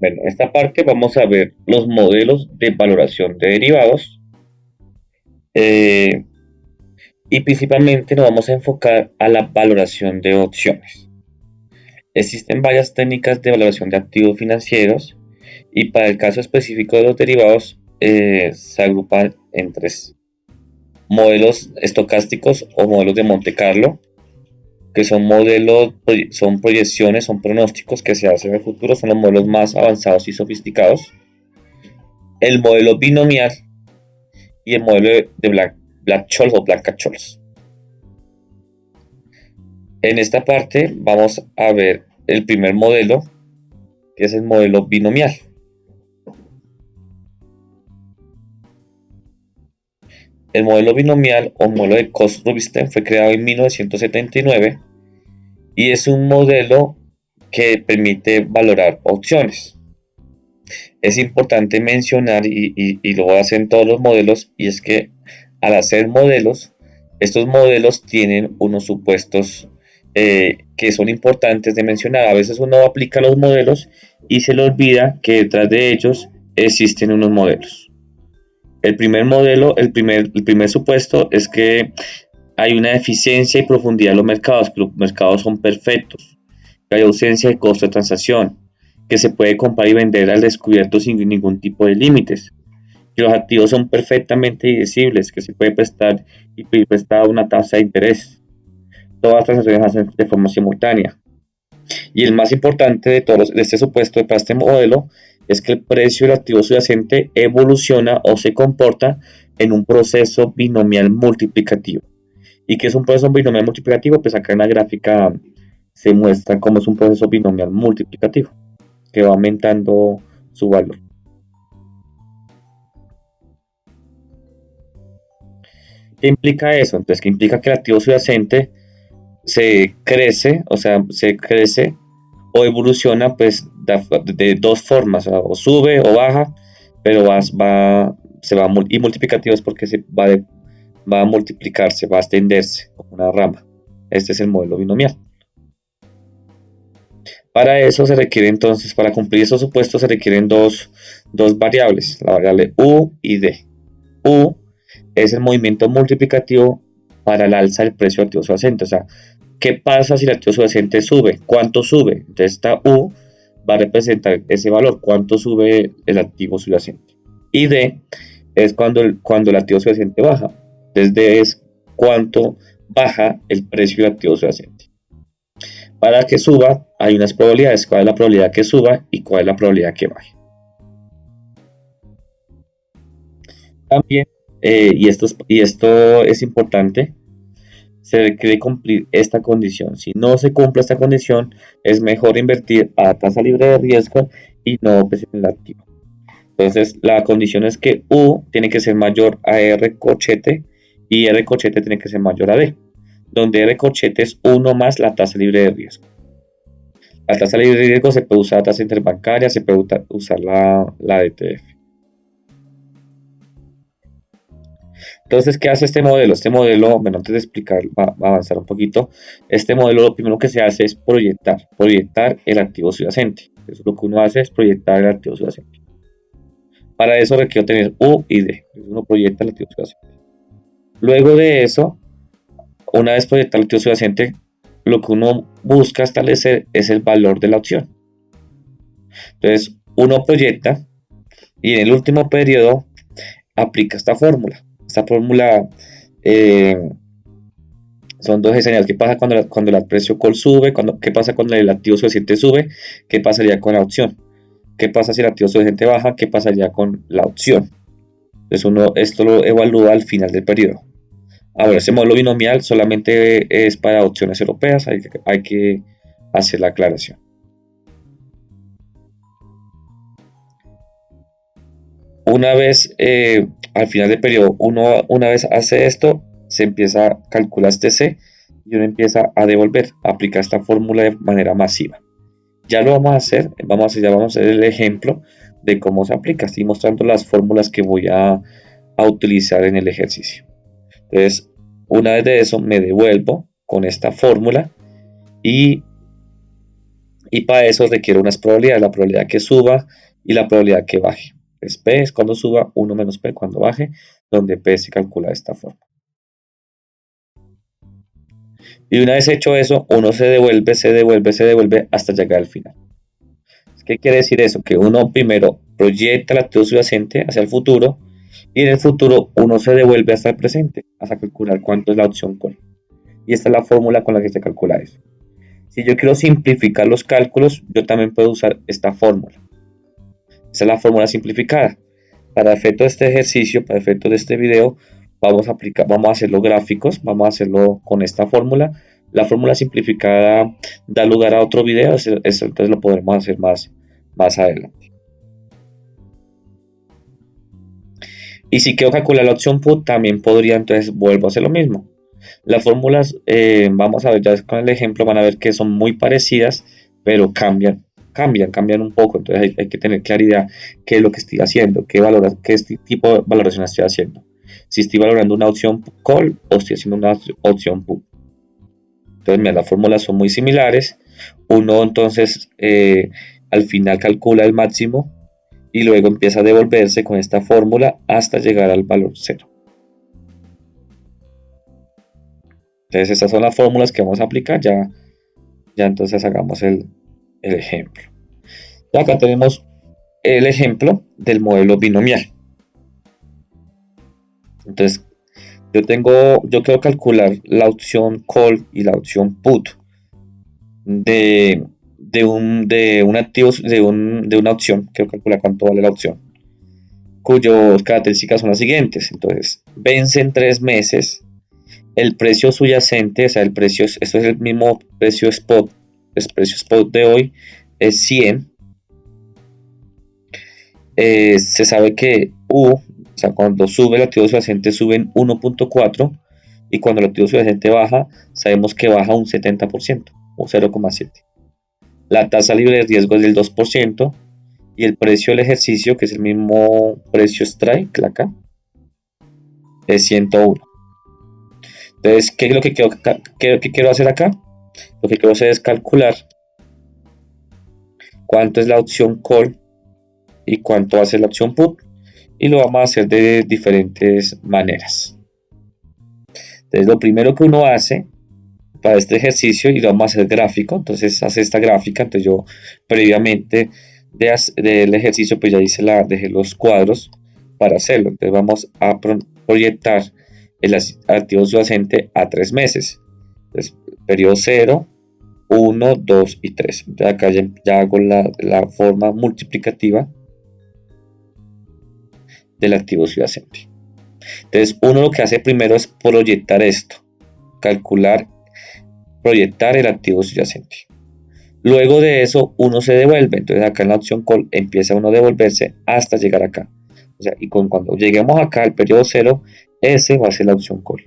Bueno, en esta parte vamos a ver los modelos de valoración de derivados eh, y principalmente nos vamos a enfocar a la valoración de opciones. Existen varias técnicas de valoración de activos financieros y para el caso específico de los derivados se agrupan en tres: modelos estocásticos o modelos de Monte Carlo, que son modelos, son proyecciones, son pronósticos que se hacen en el futuro, son los modelos más avanzados y sofisticados. El modelo binomial y el modelo de Black-Scholes o Blanca-Scholes. En esta parte vamos a ver el primer modelo, que es el modelo binomial. El modelo binomial o modelo de Coase-Rubinstein fue creado en 1979 y es un modelo que permite valorar opciones. Es importante mencionar, y lo hacen todos los modelos, y es que al hacer modelos, estos modelos tienen unos supuestos que son importantes de mencionar. A veces uno aplica los modelos y se le olvida que detrás de ellos existen unos modelos. El primer modelo, el primer supuesto es que hay una eficiencia y profundidad de los mercados, que los mercados son perfectos, que hay ausencia de costo de transacción, que se puede comprar y vender al descubierto sin ningún tipo de límites, que los activos son perfectamente divisibles, que se puede prestar y pedir prestado a una tasa de interés. Todas las transacciones se hacen de forma simultánea. Y el más importante de todos de este supuesto para este modelo es que el precio del activo subyacente evoluciona o se comporta en un proceso binomial multiplicativo. ¿Y qué es un proceso binomial multiplicativo? Pues acá en la gráfica se muestra cómo es un proceso binomial multiplicativo, que va aumentando su valor. ¿Qué implica eso? Entonces, que implica que el activo subyacente se crece, o sea, se crece o evoluciona pues de dos formas, o sube o baja, pero se va y multiplicativo es porque va a multiplicarse, va a extenderse como una rama. Este es el modelo binomial. Para eso se requiere entonces, para cumplir esos supuestos, se requieren dos variables, la variable U y D. U es el movimiento multiplicativo para el alza del precio del activo subyacente. O sea, ¿qué pasa si el activo subyacente sube? ¿Cuánto sube? Entonces esta U va a representar ese valor, cuánto sube el activo subyacente. Y D es cuando el activo subyacente baja. Entonces D es cuánto baja el precio del activo subyacente. Para que suba hay unas probabilidades, cuál es la probabilidad que suba y cuál es la probabilidad que baje. También, y esto es importante, se requiere cumplir esta condición. Si no se cumple esta condición, es mejor invertir a tasa libre de riesgo y no pues, en el activo. Entonces, la condición es que U tiene que ser mayor a R corchete y R corchete tiene que ser mayor a D, donde R corchete es 1 más la tasa libre de riesgo. La tasa libre de riesgo se puede usar tasa interbancaria, se puede usar la DTF. Entonces, ¿qué hace este modelo? Este modelo, bueno, antes de explicar, va a avanzar un poquito. Este modelo lo primero que se hace es proyectar el activo subyacente. Entonces, lo que uno hace es proyectar el activo subyacente. Para eso requiero tener U y D. Entonces, uno proyecta el activo subyacente. Luego de eso, una vez proyectado el activo subyacente, lo que uno busca establecer es el valor de la opción. Entonces, uno proyecta y en el último periodo aplica esta fórmula. Esta fórmula son dos escenarios. ¿Qué pasa cuando el precio call sube? ¿Qué pasa cuando el activo subyacente sube? ¿Qué pasaría con la opción? ¿Qué pasa si el activo subyacente baja? ¿Qué pasaría con la opción? Entonces esto lo evalúa al final del periodo. Ahora, ese modelo binomial solamente es para opciones europeas, hay que hacer la aclaración. Una vez al final del periodo, una vez hace esto, se empieza a calcular este C y uno empieza a devolver, a aplicar esta fórmula de manera masiva. Ya lo vamos a hacer, ya vamos a hacer el ejemplo de cómo se aplica. Estoy mostrando las fórmulas que voy a utilizar en el ejercicio. Entonces, una vez de eso, me devuelvo con esta fórmula y Y para eso requiere unas probabilidades, la probabilidad que suba y la probabilidad que baje. Entonces, P es cuando suba, 1 menos P cuando baje, donde P se calcula de esta forma. Y una vez hecho eso, uno se devuelve hasta llegar al final. ¿Qué quiere decir eso? Que uno primero proyecta el activo subyacente hacia el futuro y en el futuro uno se devuelve hasta el presente, hasta calcular cuánto es la opción call. Y esta es la fórmula con la que se calcula eso. Si yo quiero simplificar los cálculos, yo también puedo usar esta fórmula. Esta es la fórmula simplificada. Para efecto de este ejercicio, para efecto de este video, vamos a hacer los gráficos, vamos a hacerlo con esta fórmula. La fórmula simplificada da lugar a otro video, entonces lo podremos hacer más adelante. Y si quiero calcular la opción put, también podría, entonces vuelvo a hacer lo mismo. Las fórmulas, vamos a ver ya con el ejemplo, van a ver que son muy parecidas, pero cambian un poco. Entonces hay que tener claridad qué es lo que estoy haciendo, qué tipo de valoración estoy haciendo. Si estoy valorando una opción call o estoy haciendo una opción put. Entonces, mira, las fórmulas son muy similares. Uno entonces al final calcula el máximo y luego empieza a devolverse con esta fórmula hasta llegar al valor 0. Entonces estas son las fórmulas que vamos a aplicar. Ya entonces hagamos el ejemplo. Y acá tenemos el ejemplo del modelo binomial. Entonces yo quiero calcular la opción call y la opción put de una opción. Quiero calcular cuánto vale la opción, cuyas características son las siguientes. Entonces, vence en 3 meses, el precio subyacente, o sea, esto es el mismo precio spot, el precio spot de hoy es 100. Se sabe que U, o sea, cuando sube el activo subyacente sube en 1.4 y cuando el activo subyacente baja, sabemos que baja un 70%, o 0,7. La tasa libre de riesgo es del 2% y el precio del ejercicio, que es el mismo precio strike, acá, es 101. Entonces, ¿qué es lo que quiero hacer acá? Lo que quiero hacer es calcular cuánto es la opción call y cuánto va a ser la opción put, y lo vamos a hacer de diferentes maneras. Entonces, lo primero que uno hace para este ejercicio, y lo vamos a hacer gráfico, entonces hace esta gráfica. Entonces yo previamente del ejercicio pues ya dejé los cuadros para hacerlo. Entonces vamos a proyectar el activo subyacente a 3 meses. Entonces, periodo 0, 1, 2 y 3. Entonces acá ya hago la forma multiplicativa del activo subyacente. Entonces uno lo que hace primero es proyectar esto, proyectar el activo subyacente. Luego de eso uno se devuelve. Entonces acá en la opción call empieza uno a devolverse hasta llegar acá. O sea, y cuando lleguemos acá al periodo 0, ese va a ser la opción call.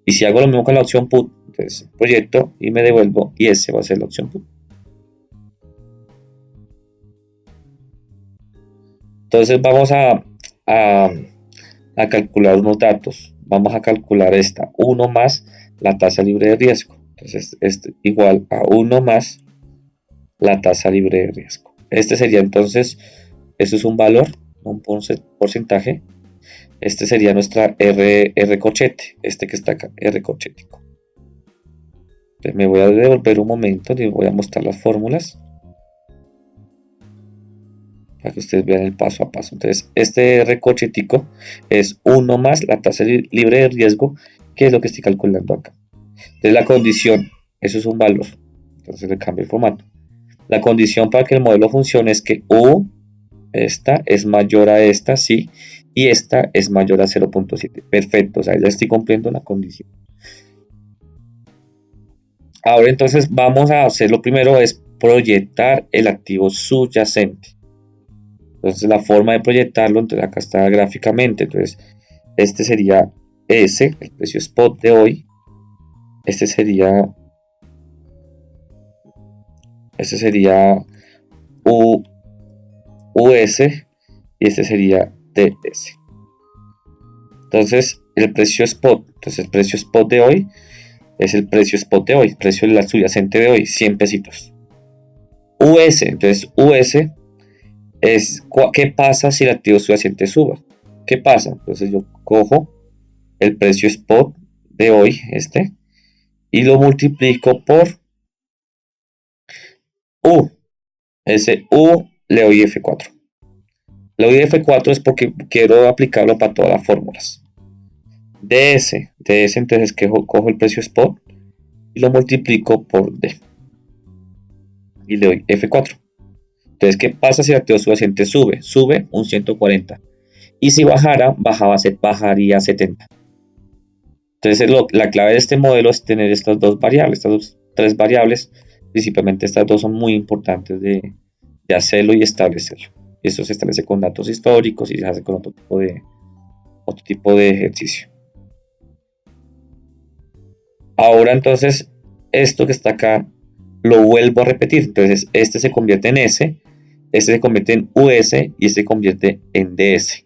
Y si hago lo mismo con la opción put, entonces proyecto y me devuelvo y ese va a ser la opción put. Entonces vamos a calcular unos datos. Vamos a calcular esta 1 más la tasa libre de riesgo. Entonces es igual a 1 más la tasa libre de riesgo. Este sería entonces, eso es un valor, un porcentaje. Este sería nuestra R corchete, este que está acá, R corchético. Entonces me voy a devolver un momento y voy a mostrar las fórmulas para que ustedes vean el paso a paso. Entonces este R corchético es 1 más la tasa libre de riesgo, que es lo que estoy calculando acá. Entonces la condición, eso es un valor, entonces le cambio el formato. La condición para que el modelo funcione es que U, esta, es mayor a esta, sí, y esta es mayor a 0.7. Perfecto, o sea, ya estoy cumpliendo la condición. Ahora entonces vamos a hacer lo primero, es proyectar el activo subyacente. Entonces la forma de proyectarlo, entonces acá está gráficamente. Entonces este sería S, el precio spot de hoy. Este sería US y este sería TS. Entonces el precio spot de hoy es el precio spot de hoy, el precio del subyacente de hoy, 100 pesitos. US, entonces US es qué pasa si el activo subyacente suba. ¿Qué pasa? Entonces yo cojo el precio spot de hoy, y lo multiplico por U. Ese U le doy F4. Le doy F4 es porque quiero aplicarlo para todas las fórmulas. DS entonces cojo el precio spot y lo multiplico por D. Y le doy F4. Entonces, ¿qué pasa si el activo subyacente sube? Sube un 140. Y si bajara, bajaría 70. Entonces, la clave de este modelo es tener estas dos variables, tres variables. Principalmente estas dos son muy importantes de hacerlo y establecerlo. Esto se establece con datos históricos y se hace con otro tipo de ejercicio. Ahora entonces, esto que está acá lo vuelvo a repetir. Entonces, este se convierte en S, este se convierte en US y este se convierte en DS.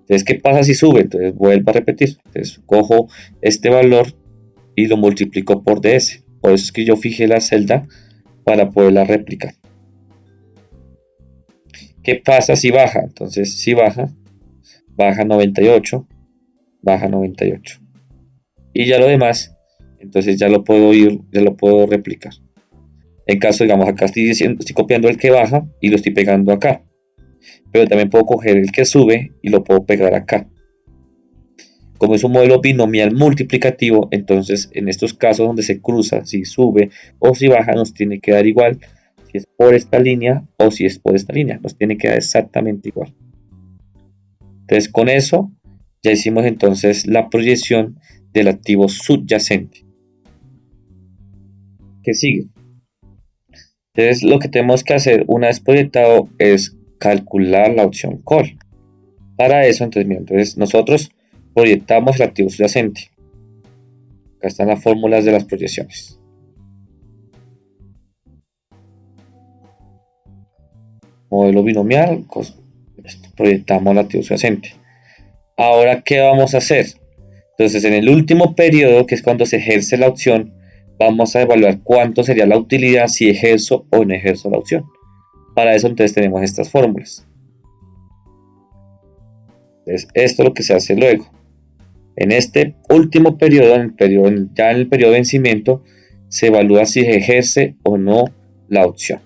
Entonces, ¿qué pasa si sube? Entonces, vuelvo a repetir. Entonces, cojo este valor y lo multiplico por DS. Por eso es que yo fijé la celda para poderla replicar. ¿Qué pasa si baja? Entonces, si baja 98, baja 98. Y ya lo demás, entonces ya lo puedo replicar. En caso, digamos, acá estoy copiando el que baja y lo estoy pegando acá. Pero también puedo coger el que sube y lo puedo pegar acá. Como es un modelo binomial multiplicativo, entonces en estos casos donde se cruza, si sube o si baja, nos tiene que dar igual si es por esta línea o si es por esta línea. Nos tiene que dar exactamente igual. Entonces con eso ya hicimos entonces la proyección del activo subyacente. ¿Qué sigue? Entonces lo que tenemos que hacer una vez proyectado es calcular la opción call. Para eso, entonces nosotros proyectamos el activo subyacente. Acá están las fórmulas de las proyecciones. Modelo binomial, proyectamos el activo subyacente. Ahora, ¿qué vamos a hacer? Entonces, en el último periodo, que es cuando se ejerce la opción, vamos a evaluar cuánto sería la utilidad si ejerzo o no ejerzo la opción. Para eso, entonces, tenemos estas fórmulas. Entonces, esto es lo que se hace luego. En este último periodo, ya en el periodo de vencimiento, se evalúa si se ejerce o no la opción.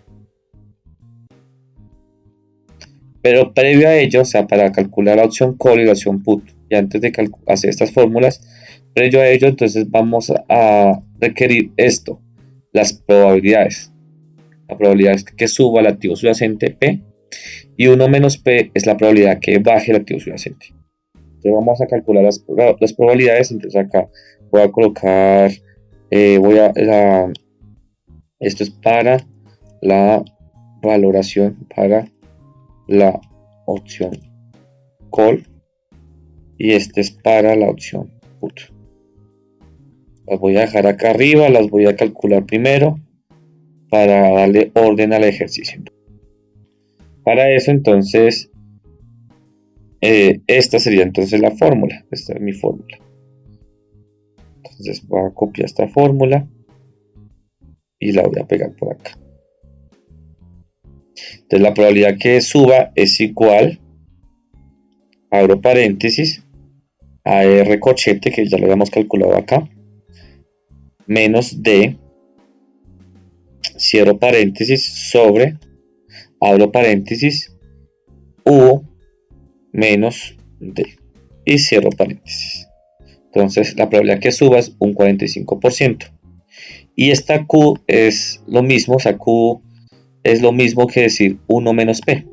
Pero previo a ello, o sea, para calcular la opción call y la opción put, y antes de hacer estas fórmulas, previo a ello, entonces vamos a requerir esto, las probabilidades. La probabilidad es que suba el activo subyacente P, y 1 menos P es la probabilidad que baje el activo subyacente. Entonces vamos a calcular las probabilidades, entonces acá voy a colocar, esto es para la valoración, para la opción call, y este es para la opción put. Las voy a dejar acá arriba, las voy a calcular primero para darle orden al ejercicio. Para eso entonces esta sería entonces la fórmula. Esta es mi fórmula. Entonces voy a copiar esta fórmula y la voy a pegar por acá. Entonces la probabilidad que suba es igual, abro paréntesis, a R cochete, que ya lo habíamos calculado acá, menos D, cierro paréntesis, sobre, abro paréntesis, U menos D, y cierro paréntesis. Entonces la probabilidad que suba es un 45%. Y esta Q es lo mismo, o sea, Q es lo mismo que decir 1 menos P.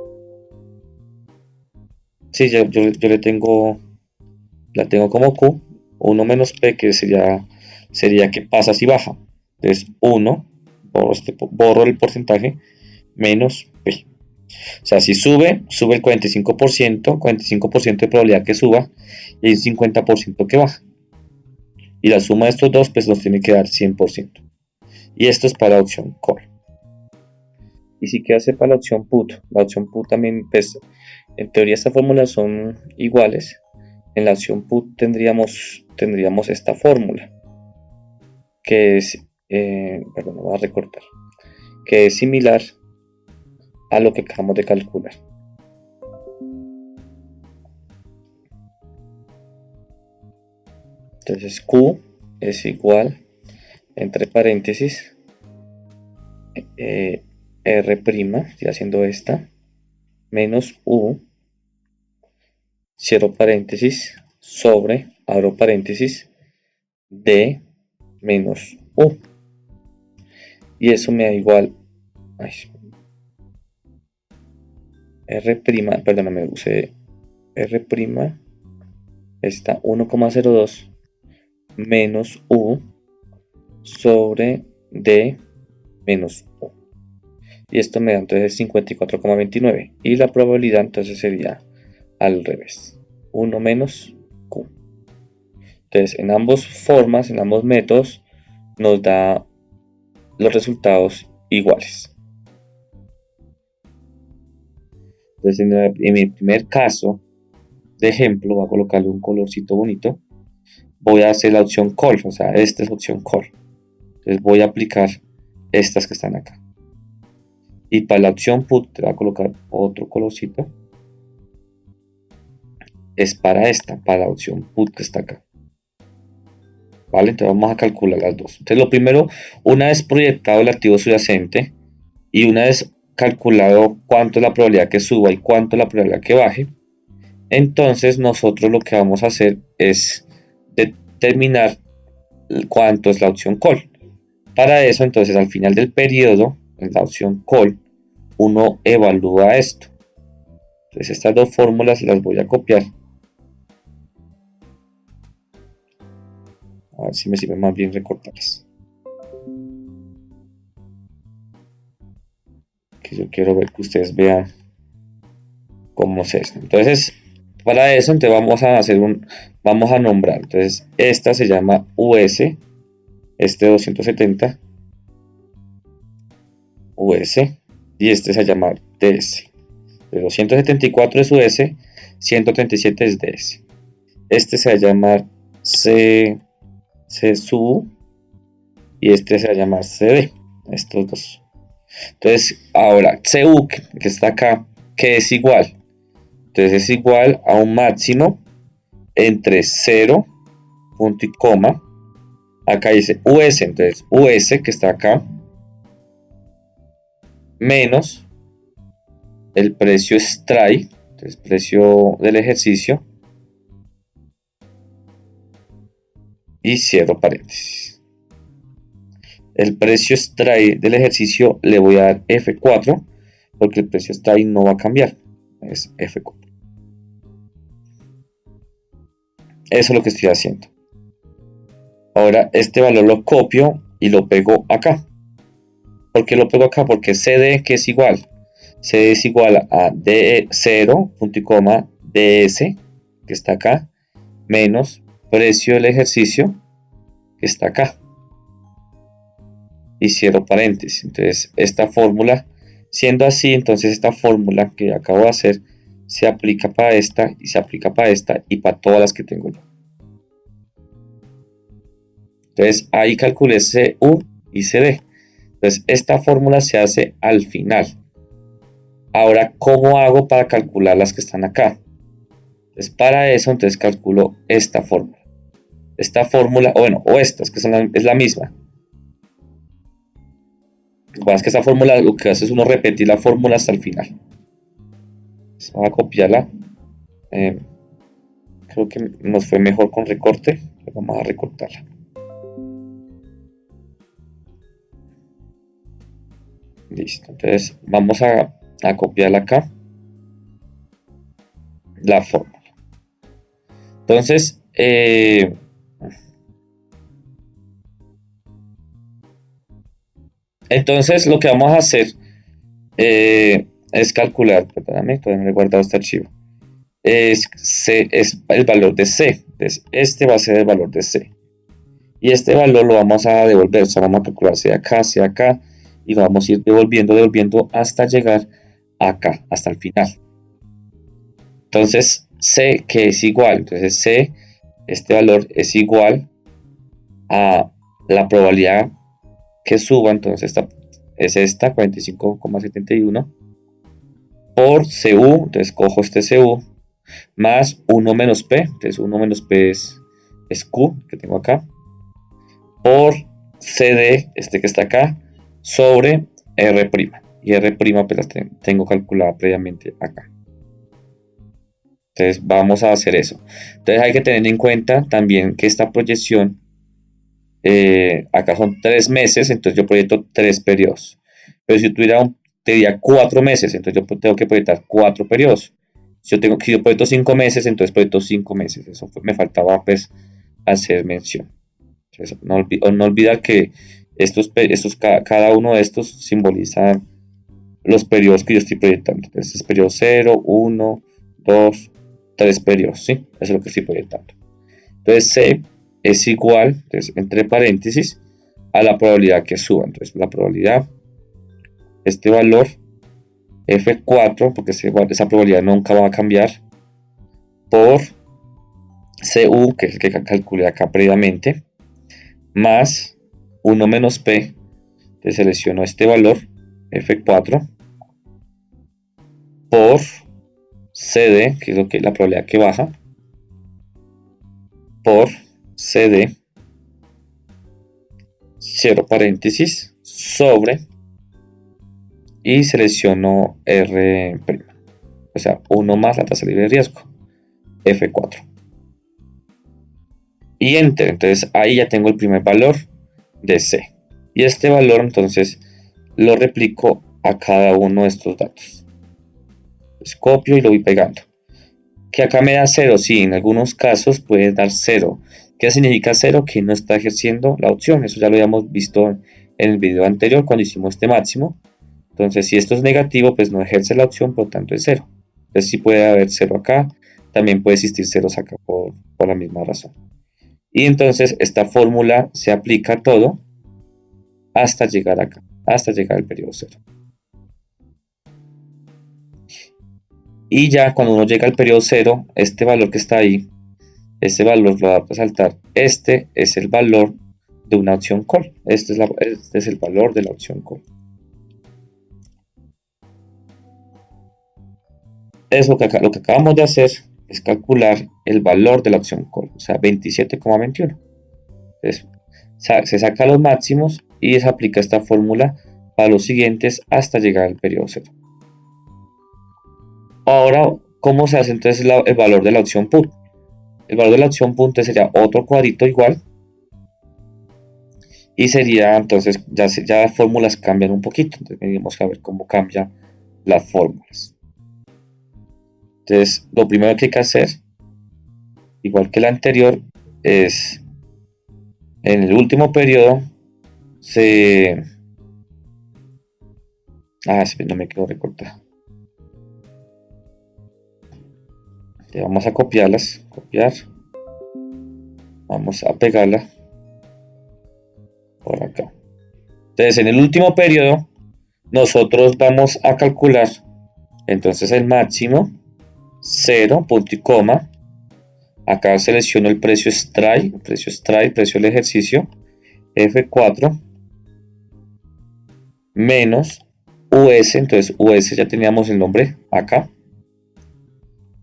Sí, yo la tengo como Q, 1 menos P, que sería que pasa si baja. Entonces 1, borro el porcentaje, menos P. O sea, si sube el 45% de probabilidad que suba, y hay un 50% que baja. Y la suma de estos dos, pues nos tiene que dar 100%. Y esto es para la opción call. Y si qué hace para la opción put. La opción put también, pues, en teoría estas fórmulas son iguales. En la opción put tendríamos esta fórmula, que es, perdón, voy a recortar, que es similar a lo que acabamos de calcular. Entonces Q es igual, entre paréntesis, R', estoy haciendo esta, menos U, cierro paréntesis, sobre, abro paréntesis, D menos U. Y eso me da igual, R', perdóname, usé R', está 1,02 menos U sobre D menos U. Y esto me da entonces 54,29. Y la probabilidad entonces sería al revés. 1 menos Q. Entonces en ambas formas, en ambos métodos, nos da los resultados iguales. Entonces en mi primer caso de ejemplo, voy a colocarle un colorcito bonito. Voy a hacer la opción call, o sea, esta es opción call. Entonces voy a aplicar estas que están acá. Y para la opción put, te voy a colocar otro colorcito. Es para esta, para la opción put que está acá. ¿Vale? Entonces vamos a calcular las dos. Entonces lo primero, una vez proyectado el activo subyacente y una vez calculado cuánto es la probabilidad que suba y cuánto es la probabilidad que baje, entonces nosotros lo que vamos a hacer es determinar cuánto es la opción call. Para eso, entonces, al final del periodo, en la opción call, uno evalúa esto. Entonces, estas dos fórmulas las voy a copiar. A ver si me sirve más bien recortarlas. Que yo quiero ver que ustedes vean cómo es esto. Entonces, para eso, entonces vamos a nombrar. Entonces, esta se llama US, este 270, US, y este se llama DS. De 274 es US, 137 es DS. Este se va a llamar C sub y este se va a llamar CD. Estos dos. Entonces, ahora CU que está acá, que es igual. Entonces es igual a un máximo entre 0, punto y coma. Acá dice US, entonces US que está acá, menos el precio strike, entonces precio del ejercicio, y cierro paréntesis. El precio strike del ejercicio le voy a dar F4 porque el precio strike no va a cambiar, es F4. Eso es lo que estoy haciendo. Ahora este valor lo copio y lo pego acá. ¿Por qué lo pego acá? Porque CD, que es igual, CD es igual a D0, punto y coma, DS, que está acá, menos precio del ejercicio, que está acá. Y cierro paréntesis. Entonces, esta fórmula, siendo así, entonces esta fórmula que acabo de hacer, se aplica para esta, y se aplica para esta, y para todas las que tengo yo. Entonces, ahí calculé CU y CD. Entonces, esta fórmula se hace al final. Ahora, ¿cómo hago para calcular las que están acá? Entonces, para eso, entonces calculo esta fórmula. Esta fórmula, o estas, que es la misma. Lo que pasa es que esta fórmula lo que hace es uno repetir la fórmula hasta el final. Entonces, vamos a copiarla. Creo que nos fue mejor con recorte. Vamos a recortarla. Listo. Entonces, vamos a copiarla acá. La fórmula. Entonces, lo que vamos a hacer es calcular, perdóname, todavía no he guardado este archivo, es el valor de C. Entonces, este va a ser el valor de C. Y este valor lo vamos a devolver, o sea, vamos a calcular C acá, y lo vamos a ir devolviendo hasta llegar acá, hasta el final. Entonces, C que es igual, entonces C, este valor es igual a la probabilidad que suba, entonces es esta, 45,71, por CU, entonces cojo este CU, más 1 menos P, entonces 1 menos P es Q, que tengo acá, por CD, este que está acá, sobre R', y R' pues la tengo calculada previamente acá. Entonces vamos a hacer eso. Entonces hay que tener en cuenta también que esta proyección, acá son 3 meses, entonces yo proyecto 3 periodos. Pero si tuviera te diría 4 meses, entonces yo tengo que proyectar 4 periodos. Si yo proyecto 5 meses, entonces proyecto 5 meses. Eso me faltaba pues hacer mención. Entonces, no olvida que cada uno de estos simboliza los periodos que yo estoy proyectando. Entonces es periodo 0, 1, 2, 3 periodos, ¿sí? Eso es lo que estoy proyectando. Entonces C es igual, entonces, entre paréntesis, a la probabilidad que suba. Entonces la probabilidad, este valor, F4, porque esa probabilidad nunca va a cambiar, por CU, que es el que calculé acá previamente, más 1 menos P, entonces selecciono este valor, F4, por CD, que es la probabilidad que baja, por CD, cierro paréntesis, sobre, y selecciono R', o sea, 1 más la tasa libre de riesgo, F4. Y Enter, entonces ahí ya tengo el primer valor de C. Y este valor entonces lo replico a cada uno de estos datos. Pues copio y lo voy pegando. Que acá me da 0, sí, en algunos casos puede dar 0. ¿Qué significa 0? Que no está ejerciendo la opción. Eso ya lo habíamos visto en el video anterior cuando hicimos este máximo. Entonces, si esto es negativo, pues no ejerce la opción, por lo tanto es 0. Entonces, sí puede haber 0 acá. También puede existir ceros acá por la misma razón. Y entonces, esta fórmula se aplica a todo hasta llegar acá, hasta llegar al periodo 0. Y ya cuando uno llega al periodo 0, este valor que está ahí, este valor lo va a resaltar. Este es el valor de una opción call. Este es el valor de la opción call. Eso lo que acabamos de hacer es calcular el valor de la opción call, o sea, 27,21. Entonces, se saca los máximos y se aplica esta fórmula para los siguientes hasta llegar al periodo 0. Ahora, ¿cómo se hace entonces el valor de la opción put? El valor de la opción put sería otro cuadrito igual. Y sería, entonces, ya las fórmulas cambian un poquito. Entonces, tenemos que ver cómo cambian las fórmulas. Entonces, lo primero que hay que hacer, igual que la anterior, es en el último periodo no me quedo recortar. Vamos a copiarlas, copiar. Vamos a pegarla por acá. Entonces, en el último periodo, nosotros vamos a calcular entonces el máximo, 0, punto y coma. Acá selecciono el precio strike, precio del ejercicio, F4, menos US, entonces US ya teníamos el nombre acá,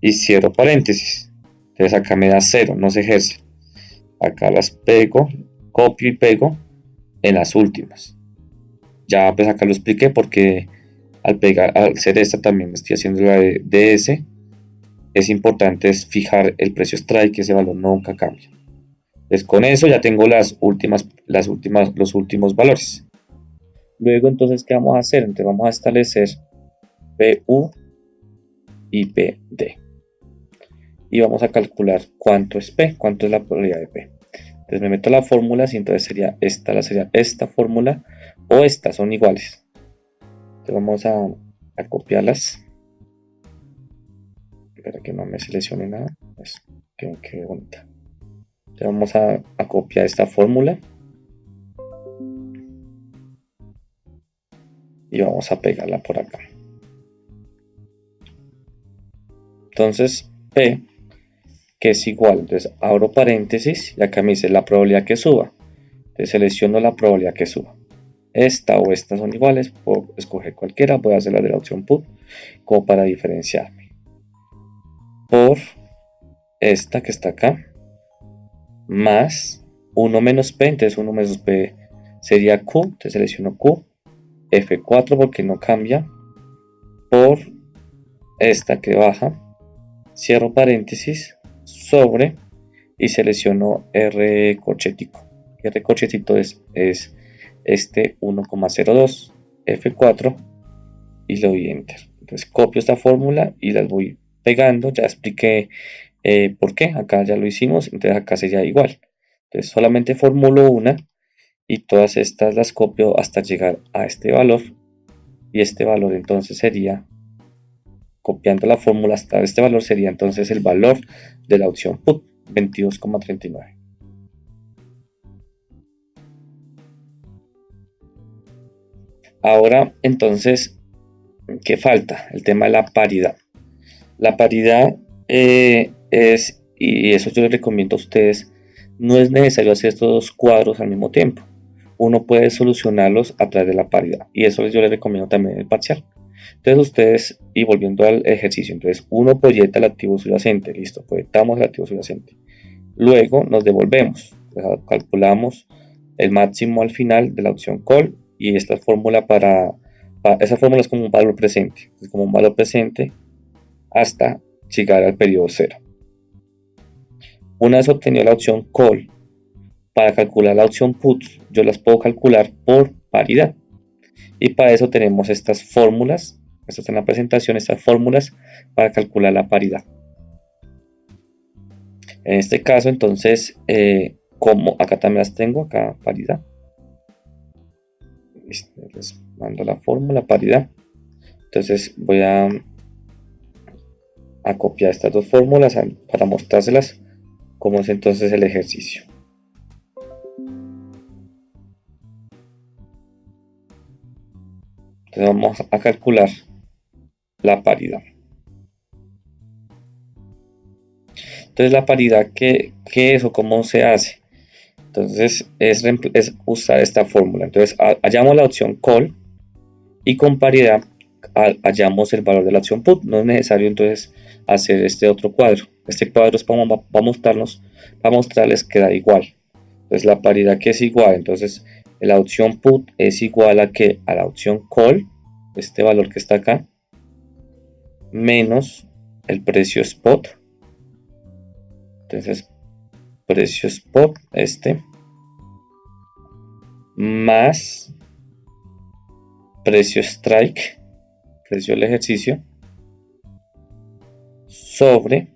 y cierro paréntesis. Entonces acá me da 0, no se ejerce. Acá las pego, copio y pego en las últimas. Ya pues acá lo expliqué porque al hacer esta también estoy haciendo la de DS. Es importante fijar el precio strike, que ese valor nunca cambia. Entonces con eso ya tengo los últimos valores. Luego entonces, ¿qué vamos a hacer? Entonces vamos a establecer PU y PD. Y vamos a calcular cuánto es P, cuánto es la probabilidad de P. Entonces me meto a la fórmula y entonces sería esta fórmula o estas son iguales. Entonces vamos a copiarlas. Para que no me seleccione nada. Pues, qué bonita. Entonces vamos a copiar esta fórmula. Y vamos a pegarla por acá. Entonces P, que es igual, entonces abro paréntesis y acá me dice la probabilidad que suba. Entonces selecciono la probabilidad que suba. esta o esta son iguales, puedo escoger cualquiera, voy a hacer la de la opción put como para diferenciarme. Por esta que está acá, más 1 menos P, entonces 1 menos P sería Q, entonces selecciono Q, F4 porque no cambia, por esta que baja, cierro paréntesis, sobre, y selecciono R corchético. R corchetito es este 1,02, F4, y le doy Enter. Entonces copio esta fórmula y las voy pegando, ya expliqué por qué, acá ya lo hicimos, entonces acá sería igual. Entonces solamente formulo una y todas estas las copio hasta llegar a este valor, y este valor entonces sería, copiando la fórmula hasta este valor, sería entonces el valor de la opción put, 22,39. Ahora entonces, ¿qué falta? El tema de la paridad. La paridad es, y eso yo les recomiendo a ustedes, no es necesario hacer estos dos cuadros al mismo tiempo. Uno puede solucionarlos a través de la paridad, y eso yo les recomiendo también en el parcial. Entonces ustedes, y volviendo al ejercicio, entonces uno proyecta el activo subyacente, listo, proyectamos el activo subyacente. Luego nos devolvemos, calculamos el máximo al final de la opción call, y esta fórmula esa fórmula es como un valor presente, es como un valor presente hasta llegar al periodo 0. Una vez obtenido la opción call, para calcular la opción put, yo las puedo calcular por paridad. Y para eso tenemos estas fórmulas, esto está en la presentación, estas fórmulas para calcular la paridad. En este caso, entonces, como acá también las tengo, acá paridad. Les mando la fórmula paridad. Entonces voy a copiar estas dos fórmulas para mostrárselas cómo es entonces el ejercicio. Entonces vamos a calcular la paridad. Entonces la paridad, ¿qué es o cómo se hace? Entonces es usar esta fórmula. Entonces hallamos la opción call y con paridad hallamos el valor de la opción put. No es necesario entonces hacer este otro cuadro. Este cuadro es para mostrarles que da igual. Entonces la paridad que es igual, entonces la opción put es igual a la opción call, este valor que está acá, menos el precio spot. Entonces precio spot más precio strike, precio del ejercicio, sobre,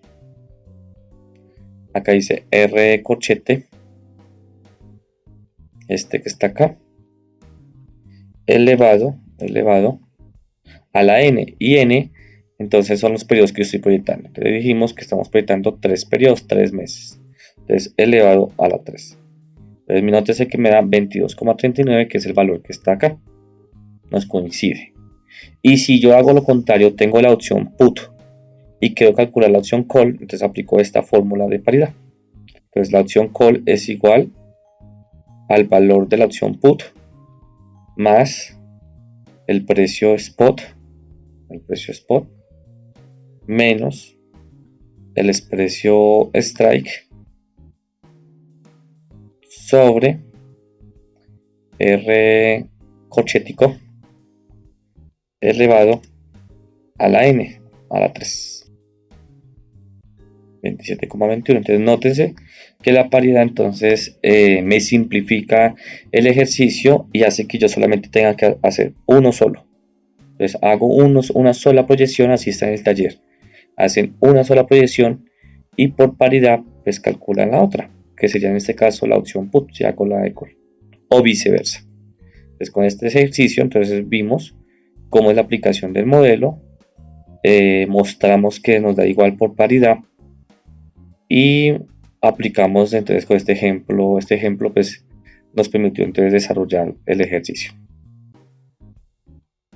acá dice R corchete, que está acá, elevado a la n, y n entonces son los periodos que yo estoy proyectando. Entonces dijimos que estamos proyectando 3 periodos, 3 meses. Entonces elevado a la 3. Entonces nótese que me da 22,39, que es el valor que está acá. Nos coincide. Y si yo hago lo contrario, tengo la opción put y quiero calcular la opción call, entonces aplico esta fórmula de paridad. Entonces la opción call es igual al valor de la opción put más el precio spot menos el precio strike sobre R corchético elevado a la n, a la 3. 27,21. Entonces nótense que la paridad entonces me simplifica el ejercicio y hace que yo solamente tenga que hacer uno solo. Entonces hago una sola proyección, así está en el taller. Hacen una sola proyección y por paridad pues calculan la otra, que sería en este caso la opción put, si hago la de call, o viceversa. Entonces con este ejercicio entonces vimos cómo es la aplicación del modelo, mostramos que nos da igual por paridad y aplicamos entonces con este ejemplo pues nos permitió entonces desarrollar el ejercicio.